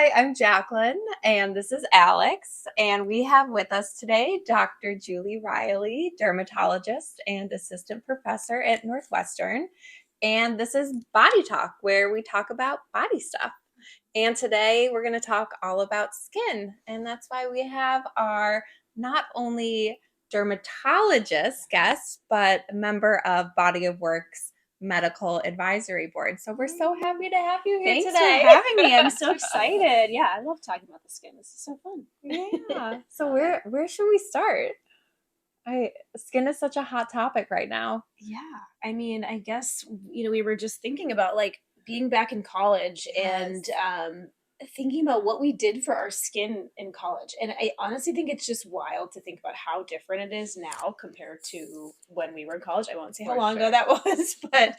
Hi, I'm Jacqueline, and this is Alex. And we have with us today Dr. Julie Riley, dermatologist and assistant professor at Northwestern. And this is Body Talk, where we talk about body stuff. And today we're going to talk all about skin. And that's why we have our not only dermatologist guest, but a member of Body of Works Medical Advisory Board. So we're so happy to have you here Thanks today. for having me. I'm so excited. Yeah, I love talking about the skin. This is so fun. Yeah. So where should we start? Skin is such a hot topic right now. Yeah. I mean, I guess, we were just thinking about like being back in college and thinking about what we did for our skin in college. And I honestly think it's just wild to think about how different it is now compared to when we were in college. I won't say how long ago that was, but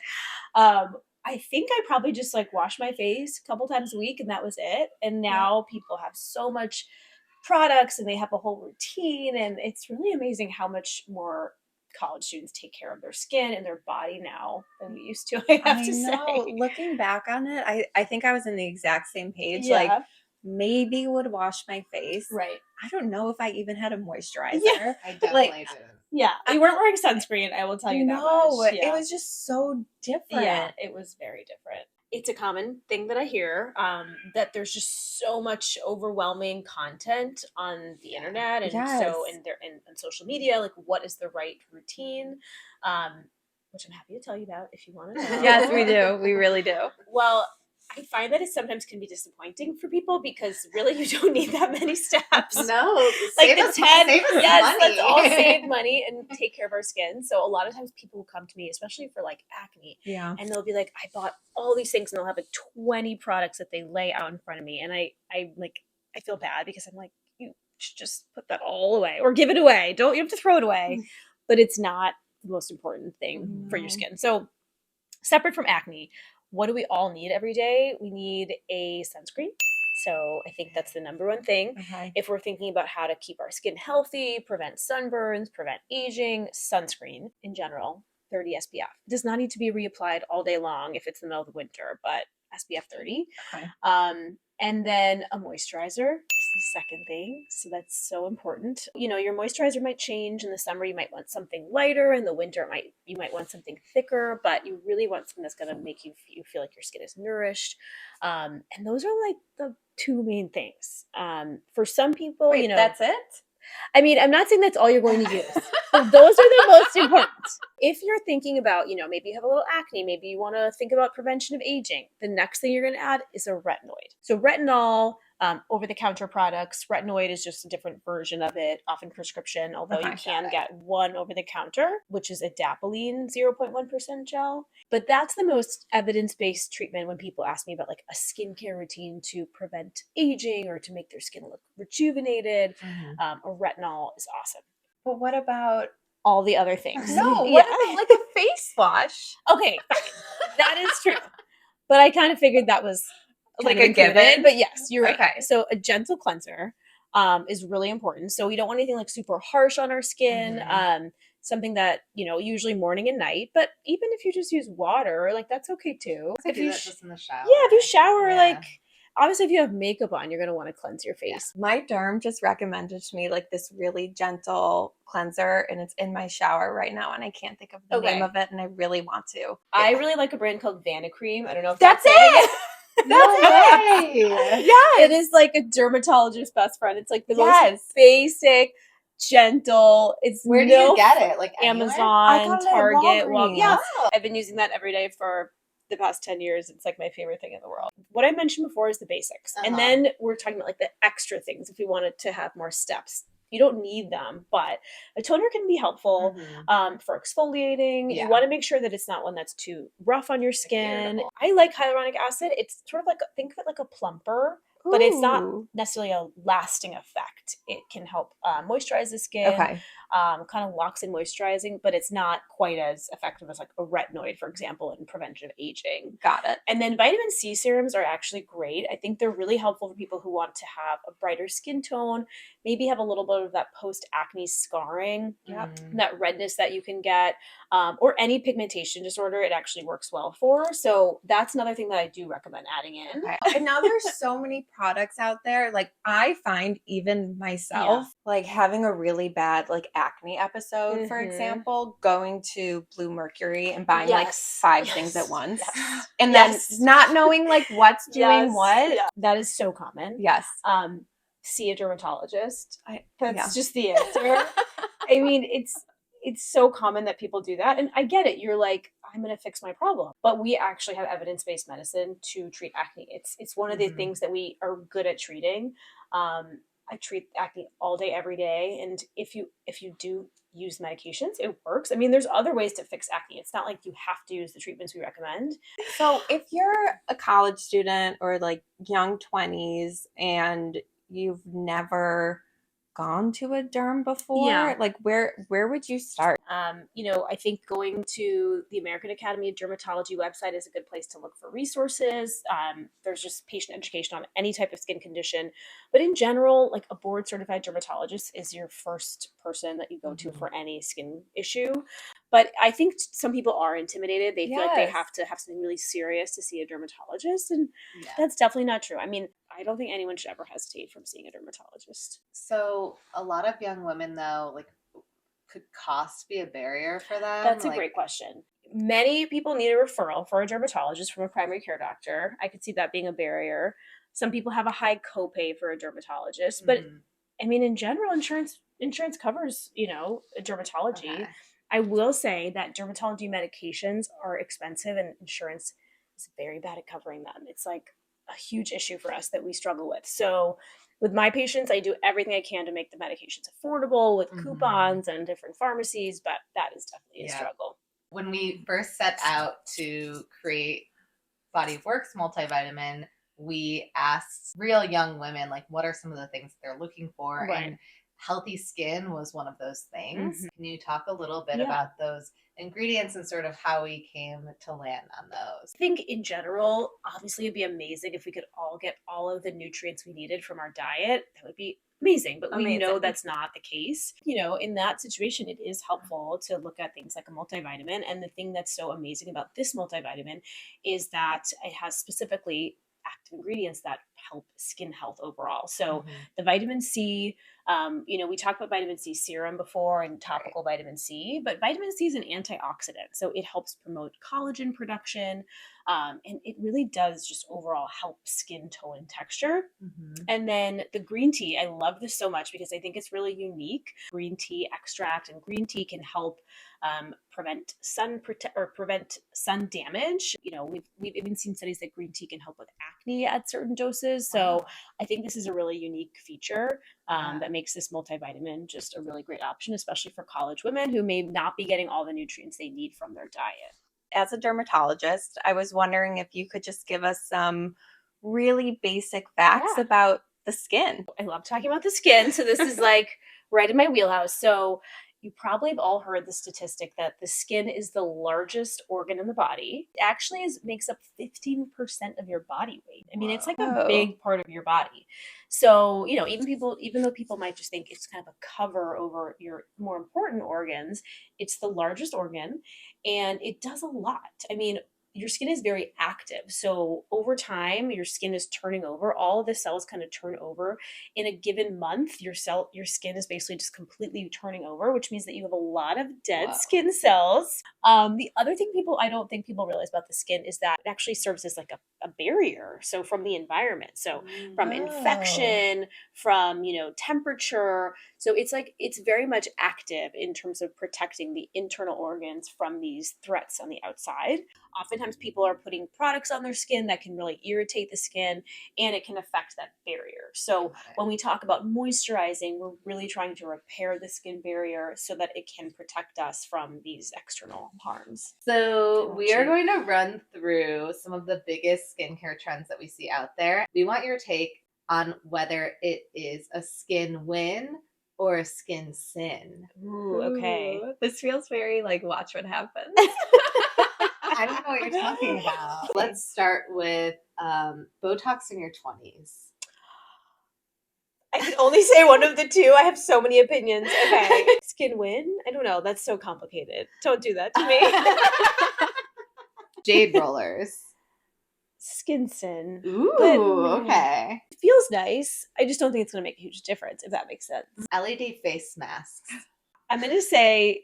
I think I probably just like washed my face a couple times a week and that was it. And now people have so much products and they have a whole routine, and it's really amazing how much more college students take care of their skin and their body now than we used to. I have to say, looking back on it, I think I was in the exact same page. Yeah. Like maybe would wash my face. Right. I don't know if I even had a moisturizer. Yeah. I definitely didn't. Yeah, we weren't wearing sunscreen. I will tell you that much. It was just so different. Yeah, it was very different. It's a common thing that I hear, that there's just so much overwhelming content on the internet, and so in social media, like what is the right routine, which I'm happy to tell you about if you want to know. Yes, we do. We really do. Well, I find that it sometimes can be disappointing for people because really you don't need that many steps. No, like save the us 10, money. let's all save money and take care of our skin. So a lot of times people will come to me, especially for like acne, and they'll be like, I bought all these things, and they'll have like 20 products that they lay out in front of me. And I feel bad because I'm like, you should just put that all away or give it away. You have to throw it away, but it's not the most important thing for your skin. So separate from acne, what do we all need every day? We need a sunscreen. So I think that's the number one thing. Okay. If we're thinking about how to keep our skin healthy, prevent sunburns, prevent aging, sunscreen in general, 30 SPF. It does not need to be reapplied all day long if it's the middle of the winter, but SPF 30. Okay. And then a moisturizer is the second thing. So that's so important. Your moisturizer might change. In the summer, you might want something lighter. In the winter, you might want something thicker, but you really want something that's going to make you feel like your skin is nourished. And those are like the two main things. For some people, that's it? I mean, I'm not saying that's all you're going to use. But those are the most important. If you're thinking about, maybe you have a little acne, maybe you want to think about prevention of aging, the next thing you're going to add is a retinoid. So retinol, over-the-counter products, retinoid is just a different version of it, often prescription, although you can get one over-the-counter, which is adapalene 0.1% gel. But that's the most evidence-based treatment when people ask me about like a skincare routine to prevent aging or to make their skin look rejuvenated. A retinol is awesome. But what about all the other things? No, what about like a face wash? Okay, fine. That is true. But I kind of figured that was like a given. But yes, you're right. Okay. So a gentle cleanser is really important. So we don't want anything like super harsh on our skin. Something that, usually morning and night. But even if you just use water, like that's okay too. If you just in the shower. Yeah, if you shower, like obviously if you have makeup on, you're going to want to cleanse your face. Yeah. My derm just recommended to me like this really gentle cleanser, and it's in my shower right now, and I can't think of the name of it, and I really want to. I really like a brand called Vanicream. I don't know if that's it. No way. Yeah, it is like a dermatologist's best friend. It's like the most basic, gentle. It's where do you get it? Like Amazon, Target. Well, yeah, I've been using that every day for the past 10 years. It's like my favorite thing in the world. What I mentioned before is the basics. And then we're talking about like the extra things if we wanted to have more steps. You don't need them, but a toner can be helpful for exfoliating. You want to make sure that it's not one that's too rough on your skin. I like hyaluronic acid. It's sort of like, think of it like a plumper, but it's not necessarily a lasting effect. It can help moisturize the skin, Okay. kind of locks in moisturizing, but it's not quite as effective as like a retinoid, for example, in prevention of aging. Got it. And then vitamin C serums are actually great. I think they're really helpful for people who want to have a brighter skin tone, maybe have a little bit of that post-acne scarring, that redness that you can get, or any pigmentation disorder. It actually works well for. So that's another thing that I do recommend adding in. Okay. And now there's so many products out there. Like I find even myself, like having a really bad like acne episode, for example, going to Blue Mercury and buying like 5 things at once. And then not knowing like what's doing what. Yeah. That is so common. Yes. See a dermatologist. That's yeah. just the answer. I mean, it's so common that people do that. And I get it. You're like, I'm going to fix my problem. But we actually have evidence-based medicine to treat acne. It's one of the things that we are good at treating. I treat acne all day, every day. And if you do use medications, it works. I mean, there's other ways to fix acne. It's not like you have to use the treatments we recommend. So if you're a college student or like young 20s and you've never gone to a derm before, like where would you start? I think going to the American Academy of Dermatology website is a good place to look for resources. There's just patient education on any type of skin condition. But in general, like a board certified dermatologist is your first person that you go to for any skin issue. But I think some people are intimidated. They feel like they have to have something really serious to see a dermatologist. And that's definitely not true. I mean, I don't think anyone should ever hesitate from seeing a dermatologist. So a lot of young women, though, like, could cost be a barrier for them? That's a great question. Many people need a referral for a dermatologist from a primary care doctor. I could see that being a barrier. Some people have a high copay for a dermatologist, but I mean, in general, insurance covers, dermatology. Okay. I will say that dermatology medications are expensive and insurance is very bad at covering them. It's like a huge issue for us that we struggle with. So with my patients, I do everything I can to make the medications affordable with coupons and different pharmacies, but that is definitely a struggle. When we first set out to create Body of Works multivitamin, we asked real young women, like, what are some of the things they're looking for? Right. And healthy skin was one of those things. Can you talk a little bit about those ingredients and sort of how we came to land on those? I think in general, obviously it'd be amazing if we could all get all of the nutrients we needed from our diet. That would be amazing, but we know that's not the case. In that situation, it is helpful to look at things like a multivitamin. And the thing that's so amazing about this multivitamin is that it has specifically active ingredients that help skin health overall. So the vitamin C, we talked about vitamin C serum before and topical vitamin C, but vitamin C is an antioxidant. So it helps promote collagen production. And it really does just overall help skin tone and texture. And then the green tea, I love this so much because I think it's really unique. Green tea extract and green tea can help prevent sun damage. We've even seen studies that green tea can help with acne at certain doses. So I think this is a really unique feature that makes this multivitamin just a really great option, especially for college women who may not be getting all the nutrients they need from their diet. As a dermatologist, I was wondering if you could just give us some really basic facts about the skin. I love talking about the skin. So this is like right in my wheelhouse. So you probably have all heard the statistic that the skin is the largest organ in the body. It actually makes up 15% of your body weight. I mean, it's like a big part of your body. So, even though people might just think it's kind of a cover over your more important organs, it's the largest organ and it does a lot. I mean, your skin is very active. So over time, your skin is turning over. All of the cells kind of turn over. In a given month, your skin is basically just completely turning over, which means that you have a lot of dead skin cells. The other thing I don't think people realize about the skin is that it actually serves as like a barrier. So from the environment, so from infection, from, temperature. So it's very much active in terms of protecting the internal organs from these threats on the outside. Oftentimes people are putting products on their skin that can really irritate the skin and it can affect that barrier. So when we talk about moisturizing, we're really trying to repair the skin barrier so that it can protect us from these external harms. So we are going to run through some of the biggest skincare trends that we see out there. We want your take. on whether it is a skin win or a skin sin. Ooh, okay. This feels very like watch what happens. I don't know what you're talking about. Let's start with Botox in your 20s. I can only say one of the two. I have so many opinions. Okay. Skin win? I don't know. That's so complicated. Don't do that to me. Jade rollers. Skin sin. Ooh, But okay. it feels nice. I just don't think it's going to make a huge difference, if that makes sense. LED face masks. I'm going to say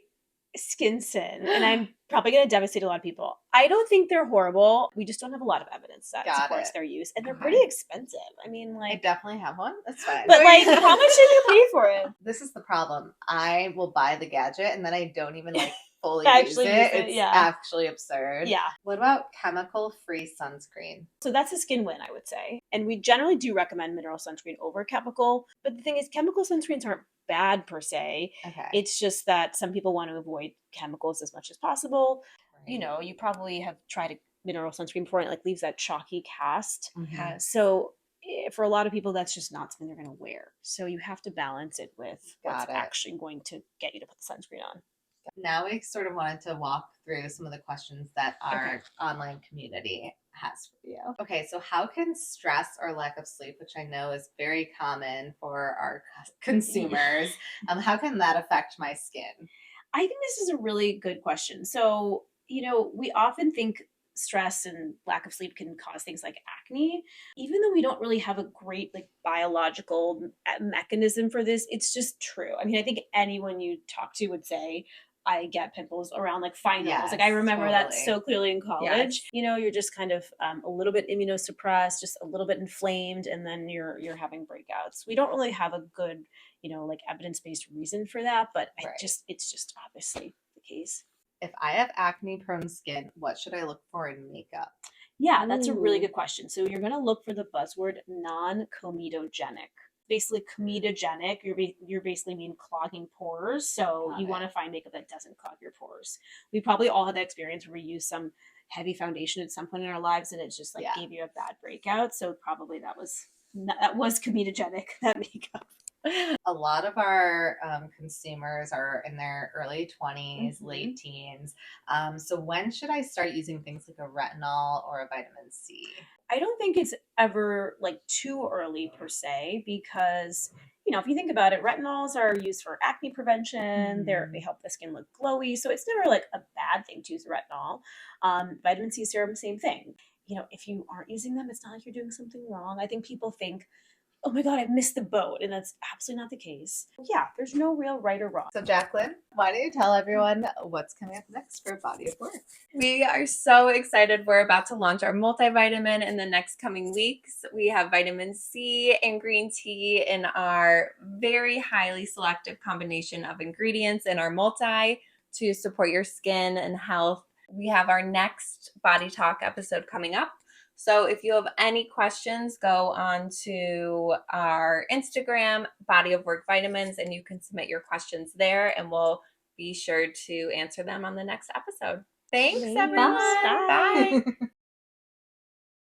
skin sin, and I'm probably going to devastate a lot of people. I don't think they're horrible. We just don't have a lot of evidence that Got supports it. their use, and they're Okay. pretty expensive. I mean, I like, definitely have one. That's fine. but like, how much did you pay for it? This is the problem. I will buy the gadget and then I don't even like fully Actually use use it. it, It's yeah. actually absurd. Yeah. What about chemical-free sunscreen? So that's a skin win, I would say. And we generally do recommend mineral sunscreen over chemical. But the thing is, chemical sunscreens aren't bad per se. Okay. It's just that some people want to avoid chemicals as much as possible. Right. You know, you probably have tried a mineral sunscreen before and it like leaves that chalky cast. Mhm. So for a lot of people, that's just not something they're going to wear. So you have to balance it with what's Got it. actually going to get you to put the sunscreen on. Now we sort of wanted to walk through some of the questions that our online community has for you. Okay, so how can stress or lack of sleep, which I know is very common for our consumers, how can that affect my skin? I think this is a really good question. So, you know, we often think stress and lack of sleep can cause things like acne. Even though we don't really have a great like biological mechanism for this, it's just true. I mean, I think anyone you talk to would say, I get pimples around like finals. Yes, like I remember that totally. so clearly in college. Yes. You know, you're just kind of a little bit immunosuppressed, just a little bit inflamed, and then you're having breakouts. We don't really have a good, you know, like evidence-based reason for that, but Right. it's just obviously the case. If I have acne prone skin, what should I look for in makeup? Yeah, that's a really Ooh. good question. So you're going to look for the buzzword non-comedogenic. Basically, comedogenic, you're basically mean clogging pores. So Got you it. want to find makeup that doesn't clog your pores. We probably all had that experience where we used some heavy foundation at some point in our lives and it just like Yeah. gave you a bad breakout. So probably that was comedogenic, that makeup. A lot of our consumers are in their early 20s, Mhm. late teens. So when should I start using things like a retinol or a vitamin C? I don't think it's ever like too early per se because you know if you think about it, retinols are used for acne prevention. They help the skin look glowy, so it's never like a bad thing to use a retinol. Vitamin C serum, same thing. You know, if you aren't using them, it's not like you're doing something wrong. I think people think, oh my god, I've missed the boat, and that's absolutely not the case. Yeah, there's no real right or wrong. So Jacqueline, why don't you tell everyone what's coming up next for Body of Work? We are so excited. We're about to launch our multivitamin in the next coming weeks. We have vitamin C and green tea in our very highly selective combination of ingredients in our multi to support your skin and health. We have our next Body Talk episode coming up. So if you have any questions, go on to our Instagram, Body of Work Vitamins, and you can submit your questions there and we'll be sure to answer them on the next episode. Thanks, everyone. Bye. Bye.